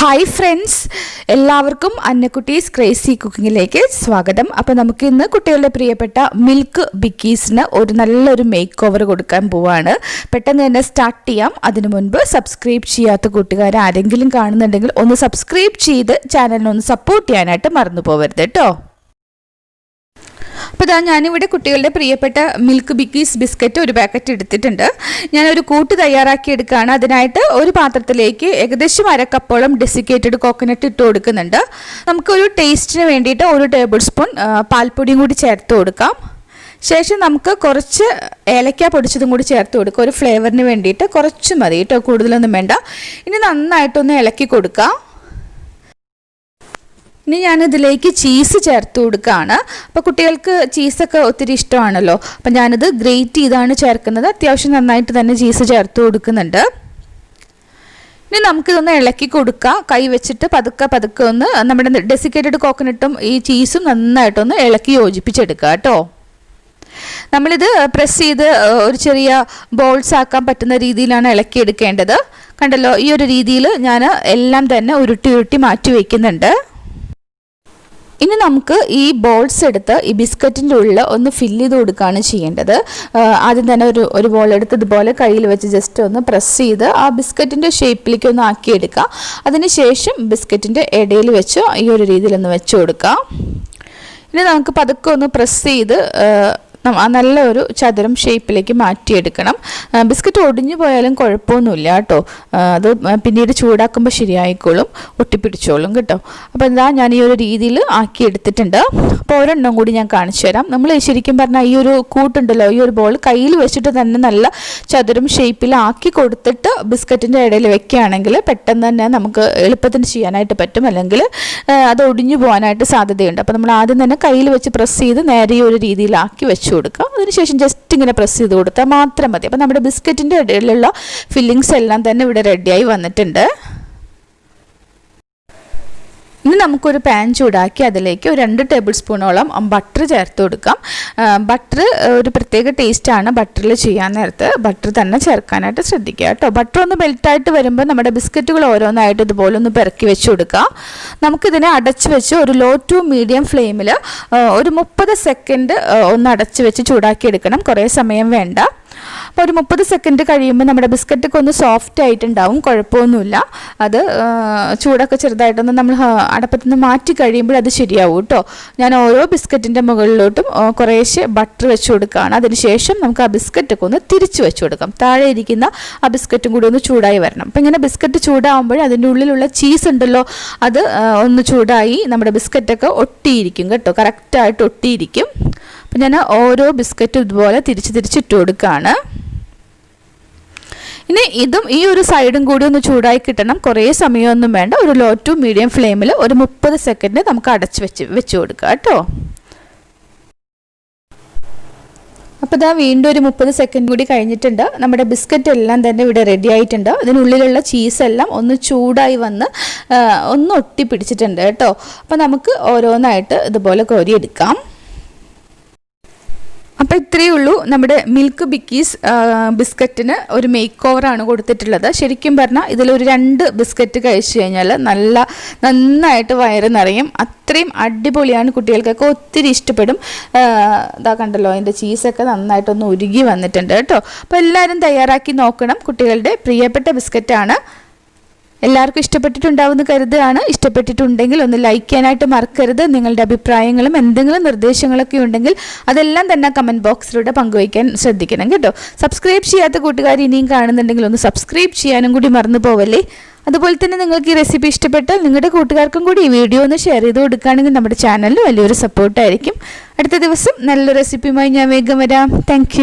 Hi friends, എല്ലാവർക്കും Annakuttys crazy കുക്കിങ്ങിലേക്ക് സ്വാഗതം. അപ്പോൾ നമുക്ക് ഇന്ന് കുട്ടികളുടെ പ്രിയപ്പെട്ട മിൽക്ക് ബിക്കീസിന് ഒരു നല്ലൊരു മേക്ക് ഓവർ കൊടുക്കാൻ പോവാണ്. പെട്ടെന്ന് തന്നെ സ്റ്റാർട്ട് ചെയ്യാം. അതിനു മുൻപ് സബ്സ്ക്രൈബ് ചെയ്യാത്ത കൂട്ടുകാർ ആരെങ്കിലും കാണുന്നുണ്ടെങ്കിൽ ഒന്ന് സബ്സ്ക്രൈബ് ചെയ്ത് ചാനലിനെ ഒന്ന് സപ്പോർട്ട് ചെയ്യാനായിട്ട് മറന്നു പോകരുത് കേട്ടോ. അപ്പോൾ ഞാനിവിടെ കുട്ടികളുടെ പ്രിയപ്പെട്ട മിൽക്ക് ബിക്കീസ് ബിസ്ക്കറ്റ് ഒരു പാക്കറ്റ് എടുത്തിട്ടുണ്ട്. ഞാനൊരു കൂട്ട് തയ്യാറാക്കി എടുക്കുകയാണ്. അതിനായിട്ട് ഒരു പാത്രത്തിലേക്ക് ഏകദേശം 1/2 കപ്പോളം ഡെസിക്കേറ്റഡ് കോക്കനട്ട് ഇട്ട് കൊടുക്കുന്നുണ്ട്. നമുക്കൊരു ടേസ്റ്റിന് വേണ്ടിയിട്ട് 1 ടേബിൾ സ്പൂൺ പാൽപ്പൊടിയും കൂടി ചേർത്ത് കൊടുക്കാം. ശേഷം നമുക്ക് കുറച്ച് ഏലക്ക പൊടിച്ചതും കൂടി ചേർത്ത് കൊടുക്കുക. ഒരു ഫ്ലേവറിന് വേണ്ടിയിട്ട് കുറച്ച് മതി കേട്ടോ, കൂടുതലൊന്നും വേണ്ട. ഇനി നന്നായിട്ടൊന്ന് ഇളക്കി കൊടുക്കാം. ഇനി ഞാനിതിലേക്ക് ചീസ് ചേർത്ത് കൊടുക്കുകയാണ്. അപ്പോൾ കുട്ടികൾക്ക് ചീസൊക്കെ ഒത്തിരി ഇഷ്ടമാണല്ലോ. അപ്പം ഞാനിത് ഗ്രേറ്റ് ചെയ്താണ് ചേർക്കുന്നത്. അത്യാവശ്യം നന്നായിട്ട് തന്നെ ചീസ് ചേർത്ത് കൊടുക്കുന്നുണ്ട്. ഇനി നമുക്കിതൊന്ന് ഇളക്കി കൊടുക്കുക. കൈ വെച്ചിട്ട് പതുക്കെ ഒന്ന് നമ്മുടെ ഡെസിക്കേറ്റഡ് കോക്കനട്ടും ഈ ചീസും നന്നായിട്ടൊന്ന് ഇളക്കി യോജിപ്പിച്ചെടുക്കുക കേട്ടോ. നമ്മളിത് പ്രസ് ചെയ്ത് ഒരു ചെറിയ ബോൾസ് ആക്കാൻ പറ്റുന്ന രീതിയിലാണ് ഇളക്കിയെടുക്കേണ്ടത്. കണ്ടല്ലോ, ഈ ഒരു രീതിയിൽ ഞാൻ എല്ലാം തന്നെ ഉരുട്ടി മാറ്റി വയ്ക്കുന്നുണ്ട്. ഇനി നമുക്ക് ഈ ബോൾസ് എടുത്ത് ഈ ബിസ്ക്കറ്റിൻ്റെ ഉള്ളിൽ ഒന്ന് ഫില്ല് ചെയ്ത് കൊടുക്കുകയാണ് ചെയ്യേണ്ടത്. ആദ്യം തന്നെ ഒരു ബോൾ എടുത്ത് ഇതുപോലെ കയ്യിൽ വെച്ച് ജസ്റ്റ് ഒന്ന് പ്രസ് ചെയ്ത് ആ ബിസ്ക്കറ്റിൻ്റെ ഷേപ്പിലേക്ക് ഒന്ന് ആക്കിയെടുക്കുക. അതിനുശേഷം ബിസ്ക്കറ്റിൻ്റെ ഇടയിൽ വെച്ച് ഈ ഒരു രീതിയിലൊന്ന് വെച്ച് കൊടുക്കുക. ഇനി നമുക്ക് പതുക്കെ ഒന്ന് പ്രസ് ചെയ്ത് നല്ലൊരു ചതുരം ഷേപ്പിലേക്ക് മാറ്റിയെടുക്കണം. ബിസ്ക്കറ്റ് ഒടിഞ്ഞു പോയാലും കുഴപ്പമൊന്നുമില്ല കേട്ടോ. അത് പിന്നീട് ചൂടാക്കുമ്പോൾ ശരിയായിക്കോളും, ഒട്ടിപ്പിടിച്ചോളും കേട്ടോ. അപ്പോൾ ഞാൻ ഈ ഒരു രീതിയിൽ ആക്കി എടുത്തിട്ടുണ്ട്. അപ്പോൾ ഒരെണ്ണം കൂടി ഞാൻ കാണിച്ചു തരാം. നമ്മൾ ശരിക്കും പറഞ്ഞാൽ ഈ ഒരു കൂട്ടുണ്ടല്ലോ, ഈ ഒരു ബോൾ കയ്യിൽ വെച്ചിട്ട് തന്നെ നല്ല ചതുരം ഷേപ്പിലാക്കി കൊടുത്തിട്ട് ബിസ്ക്കറ്റിൻ്റെ ഇടയിൽ വെക്കുകയാണെങ്കിൽ പെട്ടെന്ന് തന്നെ നമുക്ക് എളുപ്പത്തിന് ചെയ്യാനായിട്ട് പറ്റും. അല്ലെങ്കിൽ അത് ഒടിഞ്ഞു പോകാനായിട്ട് സാധ്യതയുണ്ട്. അപ്പോൾ നമ്മൾ ആദ്യം തന്നെ കയ്യിൽ വെച്ച് പ്രസ് ചെയ്ത് നേരെ ഈ ഒരു രീതിയിലാക്കി വെച്ചു കൊടുക്കുക. അതിനുശേഷം ജസ്റ്റ് ഇങ്ങനെ പ്രസ് ചെയ്ത് കൊടുത്താൽ മാത്രം മതി. അപ്പോൾ നമ്മുടെ ബിസ്ക്കറ്റിൻ്റെ ഇടയിലുള്ള ഫില്ലിങ്സ് എല്ലാം തന്നെ ഇവിടെ റെഡിയായി വന്നിട്ടുണ്ട്. ഇനി നമുക്കൊരു പാൻ ചൂടാക്കി അതിലേക്ക് ഒരു 2 ടേബിൾ സ്പൂണോളം ബട്ടർ ചേർത്ത് കൊടുക്കാം. ബട്ടർ ഒരു പ്രത്യേക ടേസ്റ്റാണ് ബട്ടറിൽ ചെയ്യാൻ നേരത്ത്. ബട്ടർ തന്നെ ചേർക്കാനായിട്ട് ശ്രദ്ധിക്കുക കേട്ടോ. ബട്ടർ ഒന്ന് മെൽറ്റായിട്ട് വരുമ്പോൾ നമ്മുടെ ബിസ്ക്കറ്റുകൾ ഓരോന്നായിട്ട് ഇതുപോലെ ഒന്ന് പെറുക്കി വെച്ച് കൊടുക്കുക. നമുക്കിതിനെ അടച്ച് വെച്ച് ഒരു ലോ ടു മീഡിയം ഫ്ലെയിമിൽ ഒരു 30 സെക്കൻഡ് ഒന്ന് അടച്ച് വെച്ച് ചൂടാക്കി എടുക്കണം. കുറേ സമയം വേണ്ട. അപ്പോൾ ഒരു 30 സെക്കൻഡ് കഴിയുമ്പോൾ നമ്മുടെ ബിസ്ക്കറ്റൊക്കെ ഒന്ന് സോഫ്റ്റ് ആയിട്ടുണ്ടാവും, കുഴപ്പമൊന്നുമില്ല. അത് ചൂടൊക്കെ ചെറുതായിട്ടൊന്ന് നമ്മൾ അടപ്പത്തിൽ നിന്ന് മാറ്റി കഴിയുമ്പോൾ അത് ശരിയാവും കേട്ടോ. ഞാൻ ഓരോ ബിസ്ക്കറ്റിൻ്റെ മുകളിലോട്ടും കുറേശ്ശെ ബട്ടർ വെച്ച് കൊടുക്കുകയാണ്. അതിനുശേഷം നമുക്ക് ആ ബിസ്ക്കറ്റൊക്കെ ഒന്ന് തിരിച്ച് വെച്ച് കൊടുക്കാം. താഴെ ഇരിക്കുന്ന ആ ബിസ്ക്കറ്റും കൂടി ഒന്ന് ചൂടായി വരണം. അപ്പോൾ ഇങ്ങനെ ബിസ്ക്കറ്റ് ചൂടാകുമ്പോൾ അതിൻ്റെ ഉള്ളിലുള്ള ചീസ് ഉണ്ടല്ലോ, അത് ഒന്ന് ചൂടായി നമ്മുടെ ബിസ്ക്കറ്റൊക്കെ ഒട്ടിയിരിക്കും കേട്ടോ, കറക്റ്റായിട്ട് ഒട്ടിയിരിക്കും. അപ്പം ഞാൻ ഓരോ ബിസ്ക്കറ്റും ഇതുപോലെ തിരിച്ചിട്ട് കൊടുക്കുകയാണ്. ഇനി ഇതും ഈ ഒരു സൈഡും കൂടി ഒന്ന് ചൂടായി കിട്ടണം. കുറേ സമയമൊന്നും വേണ്ട. ഒരു ലോ ടു മീഡിയം ഫ്ലെയിമിൽ ഒരു 30 സെക്കൻഡ് നമുക്ക് അടച്ച് വെച്ച് കൊടുക്കുക കേട്ടോ. അപ്പോൾ വീണ്ടും ഒരു 30 സെക്കൻഡ് കൂടി കഴിഞ്ഞിട്ടുണ്ട്. നമ്മുടെ ബിസ്ക്കറ്റ് എല്ലാം തന്നെ ഇവിടെ റെഡി ആയിട്ടുണ്ട്. അതിനുള്ളിലുള്ള ചീസെല്ലാം ഒന്ന് ചൂടായി വന്ന് ഒന്ന് ഒട്ടി പിടിച്ചിട്ടുണ്ട് കേട്ടോ. അപ്പോൾ നമുക്ക് ഓരോന്നായിട്ട് ഇതുപോലെ കോരിയെടുക്കാം. അപ്പോൾ ഇത്രയേ ഉള്ളൂ. നമ്മുടെ മിൽക്ക് ബിക്കീസ് ബിസ്ക്കറ്റിന് ഒരു മേക്ക് ഓവറാണ് കൊടുത്തിട്ടുള്ളത്. ശരിക്കും പറഞ്ഞാൽ ഇതിലൊരു 2 ബിസ്ക്കറ്റ് കഴിച്ചു കഴിഞ്ഞാൽ നന്നായിട്ട് വയറ് നിറയും. അത്രയും അടിപൊളിയാണ്. കുട്ടികൾക്കൊക്കെ ഒത്തിരി ഇഷ്ടപ്പെടും. ഇതാ കണ്ടല്ലോ, അതിൻ്റെ ചീസൊക്കെ നന്നായിട്ടൊന്ന് ഉരുകി വന്നിട്ടുണ്ട് കേട്ടോ. അപ്പോൾ എല്ലാവരും തയ്യാറാക്കി നോക്കണം. കുട്ടികളുടെ പ്രിയപ്പെട്ട ബിസ്ക്കറ്റാണ്. എല്ലാവർക്കും ഇഷ്ടപ്പെട്ടിട്ടുണ്ടാവുമെന്ന് കരുതുകയാണ്. ഇഷ്ടപ്പെട്ടിട്ടുണ്ടെങ്കിൽ ഒന്ന് ലൈക്ക് ചെയ്യാനായിട്ട് മറക്കരുത്. നിങ്ങളുടെ അഭിപ്രായങ്ങളും എന്തെങ്കിലും നിർദ്ദേശങ്ങളൊക്കെ ഉണ്ടെങ്കിൽ അതെല്ലാം തന്നെ കമൻറ്റ് ബോക്സിലൂടെ പങ്കുവയ്ക്കാൻ ശ്രദ്ധിക്കണം കേട്ടോ. സബ്സ്ക്രൈബ് ചെയ്യാത്ത കൂട്ടുകാർ ഇനിയും കാണുന്നുണ്ടെങ്കിൽ ഒന്ന് സബ്സ്ക്രൈബ് ചെയ്യാനും കൂടി മറന്നു പോവല്ലേ. അതുപോലെ തന്നെ നിങ്ങൾക്ക് ഈ റെസിപ്പി ഇഷ്ടപ്പെട്ടാൽ നിങ്ങളുടെ കൂട്ടുകാർക്കും കൂടി ഈ വീഡിയോ ഒന്ന് ഷെയർ ചെയ്ത് കൊടുക്കുകയാണെങ്കിൽ നമ്മുടെ ചാനലിൽ വലിയൊരു സപ്പോർട്ടായിരിക്കും. അടുത്ത ദിവസം നല്ലൊരു റെസിപ്പിയുമായി ഞാൻ വേഗം വരാം. താങ്ക്